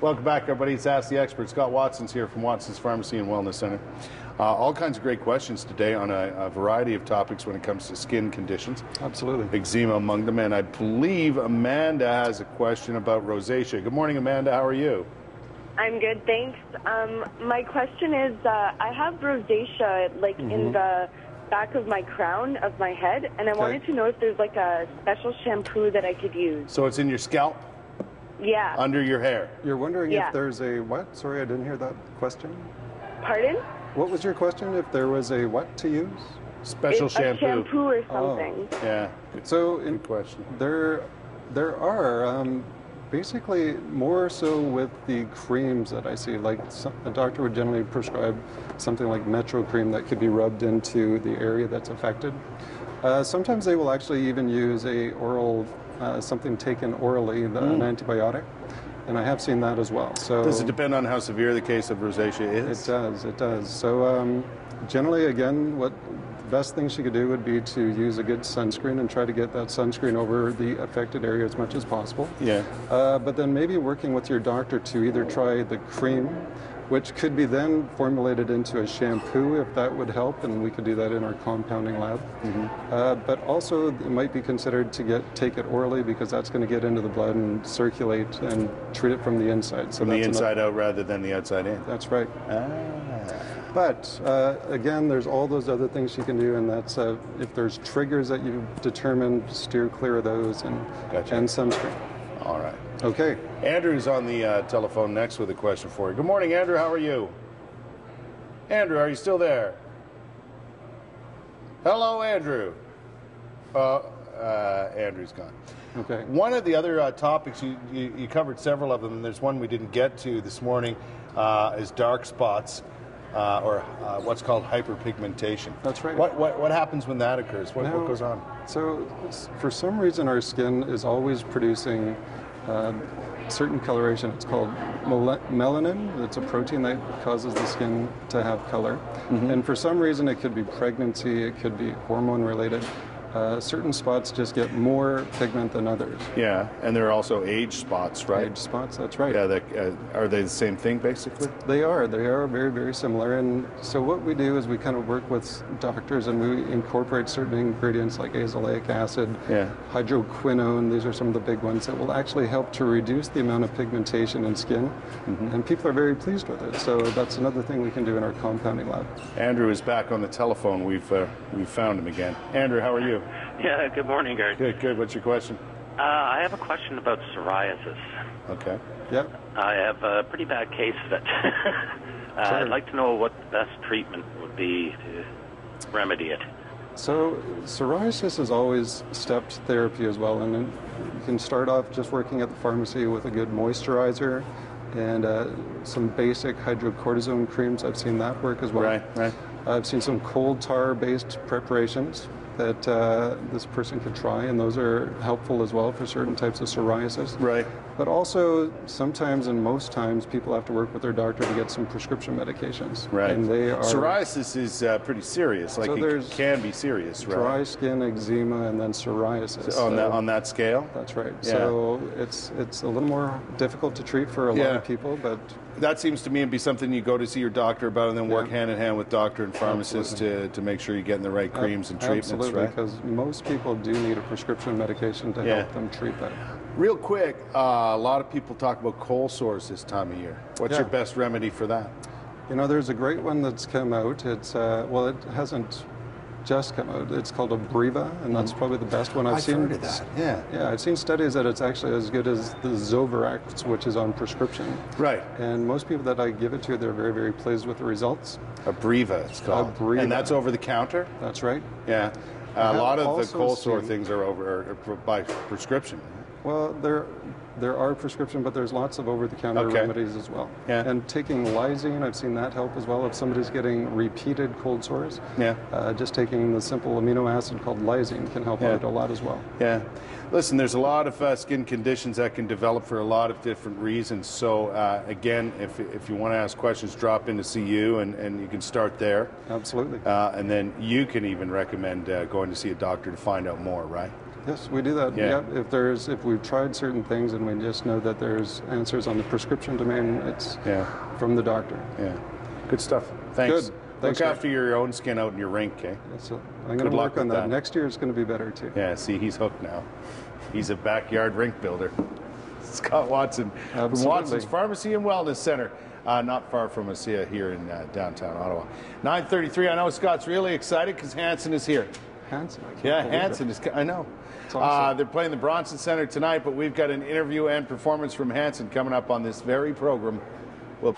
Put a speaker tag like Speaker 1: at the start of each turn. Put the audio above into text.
Speaker 1: Welcome back, everybody. It's Ask the Expert. Scott Watson's here from Watson's Pharmacy and Wellness Center. All kinds of great questions today on a variety of topics when it comes to skin conditions.
Speaker 2: Absolutely.
Speaker 1: Eczema among them. And I believe Amanda has a question about rosacea. Good morning, Amanda. How are you?
Speaker 3: I'm good, thanks. My question is, I have rosacea in the back of my crown of my head, and I wanted to know if there's like a special shampoo that I could use.
Speaker 1: So it's in your scalp?
Speaker 3: Yeah.
Speaker 1: Under your hair?
Speaker 2: You're wondering if there's a what? Sorry, I didn't hear that question.
Speaker 3: Pardon?
Speaker 2: What was your question? If there was a what to use?
Speaker 1: Special shampoo.
Speaker 3: A shampoo or something.
Speaker 1: Oh. Yeah.
Speaker 2: Good
Speaker 1: question.
Speaker 2: There are basically more so with the creams that I see. Like a doctor would generally prescribe something like Metro cream that could be rubbed into the area that's affected. Sometimes they will actually even use a oral something taken orally, an antibiotic, and I have seen that as well. So
Speaker 1: does it depend on how severe the case of rosacea is?
Speaker 2: It does. So generally, again, what the best thing she could do would be to use a good sunscreen and try to get that sunscreen over the affected area as much as possible.
Speaker 1: Yeah.
Speaker 2: But then maybe working with your doctor to either try the cream, which could be then formulated into a shampoo if that would help, and we could do that in our compounding lab. But also it might be considered to take it orally, because that's going to get into the blood and circulate and treat it from the inside. So
Speaker 1: from the inside out rather than the outside in.
Speaker 2: That's right. But again, there's all those other things you can do, and that's if there's triggers that you've determined, steer clear of those, and sunscreen.
Speaker 1: All right.
Speaker 2: Okay.
Speaker 1: Andrew's on the telephone next with a question for you. Good morning, Andrew. How are you? Andrew, are you still there? Hello, Andrew. Andrew's gone.
Speaker 2: Okay.
Speaker 1: One of the other topics, you covered several of them, and there's one we didn't get to this morning, is dark spots, or what's called hyperpigmentation.
Speaker 2: That's right.
Speaker 1: What happens when that occurs? What goes on?
Speaker 2: So, for some reason, our skin is always producing certain coloration. It's called melanin. It's a protein that causes the skin to have color. And for some reason, it could be pregnancy, it could be hormone related. Certain spots just get more pigment than others.
Speaker 1: Yeah, and there are also age spots, right?
Speaker 2: Age spots, that's right.
Speaker 1: Yeah, are they the same thing, basically?
Speaker 2: They are very, very similar. And so what we do is we kind of work with doctors, and we incorporate certain ingredients like azelaic acid, hydroquinone. These are some of the big ones that will actually help to reduce the amount of pigmentation in skin. And people are very pleased with it. So that's another thing we can do in our compounding lab.
Speaker 1: Andrew is back on the telephone. We've found him again. Andrew, how are you?
Speaker 4: Yeah, good morning, guys.
Speaker 1: Good. What's your question?
Speaker 4: I have a question about psoriasis.
Speaker 1: Okay.
Speaker 2: Yep.
Speaker 4: I have a pretty bad case of it. I'd like to know what the best treatment would be to remedy it.
Speaker 2: So psoriasis is always stepped therapy as well, and you can start off just working at the pharmacy with a good moisturizer and some basic hydrocortisone creams. I've seen that work as well.
Speaker 1: Right.
Speaker 2: I've seen some coal tar-based preparations that this person could try, and those are helpful as well for certain types of psoriasis.
Speaker 1: Right.
Speaker 2: But also, sometimes and most times, people have to work with their doctor to get some prescription medications.
Speaker 1: Right.
Speaker 2: And they are...
Speaker 1: Psoriasis is pretty serious. Like, it can be serious, right?
Speaker 2: Dry skin, eczema, and then psoriasis.
Speaker 1: So on that scale?
Speaker 2: That's right.
Speaker 1: Yeah.
Speaker 2: So it's a little more difficult to treat for a lot of people, but...
Speaker 1: That seems to me to be something you go to see your doctor about, and then work hand in hand with doctor and pharmacist to make sure you're getting the right creams and treatments,
Speaker 2: absolutely,
Speaker 1: right?
Speaker 2: because most people do need a prescription medication to help them treat that.
Speaker 1: Real quick, a lot of people talk about cold sores this time of year. What's your best remedy for that?
Speaker 2: You know, there's a great one that's come out. It's well, it hasn't just come out. It's called Abreva, and that's probably the best one I've seen.
Speaker 1: I've heard of that.
Speaker 2: Yeah, I've seen studies that it's actually as good as the Zovirax, which is on prescription.
Speaker 1: Right.
Speaker 2: And most people that I give it to, they're very, very pleased with the results.
Speaker 1: Abreva, it's called.
Speaker 2: Abreva.
Speaker 1: And that's over the counter?
Speaker 2: That's right.
Speaker 1: Yeah. A lot of the cold sore things are by prescription.
Speaker 2: Well, there are prescription, but there's lots of over-the-counter remedies as well.
Speaker 1: Yeah.
Speaker 2: And taking lysine, I've seen that help as well. If somebody's getting repeated cold sores, just taking the simple amino acid called lysine can help out a lot as well.
Speaker 1: Yeah. Listen, there's a lot of skin conditions that can develop for a lot of different reasons. So, again, if you want to ask questions, drop in to see you, and you can start there.
Speaker 2: Absolutely.
Speaker 1: And then you can even recommend going to see a doctor to find out more, right?
Speaker 2: Yes, we do that.
Speaker 1: Yeah.
Speaker 2: If we've tried certain things and we just know that there's answers on the prescription domain, it's from the doctor.
Speaker 1: Yeah. Good stuff. Thanks.
Speaker 2: Good. Thanks,
Speaker 1: Look after your own skin out in your rink, eh?
Speaker 2: So I'm going to work on that. Next year is going to be better too.
Speaker 1: Yeah, see, he's hooked now. He's a backyard rink builder. Scott Watson from Watson's Pharmacy and Wellness Center, not far from us here in downtown Ottawa. 9:33. I know Scott's really excited because Hanson is here.
Speaker 2: Hanson?
Speaker 1: Yeah, Hanson is. I know.
Speaker 2: Awesome.
Speaker 1: They're playing the Bronson Center tonight, but we've got an interview and performance from Hanson coming up on this very program. Well.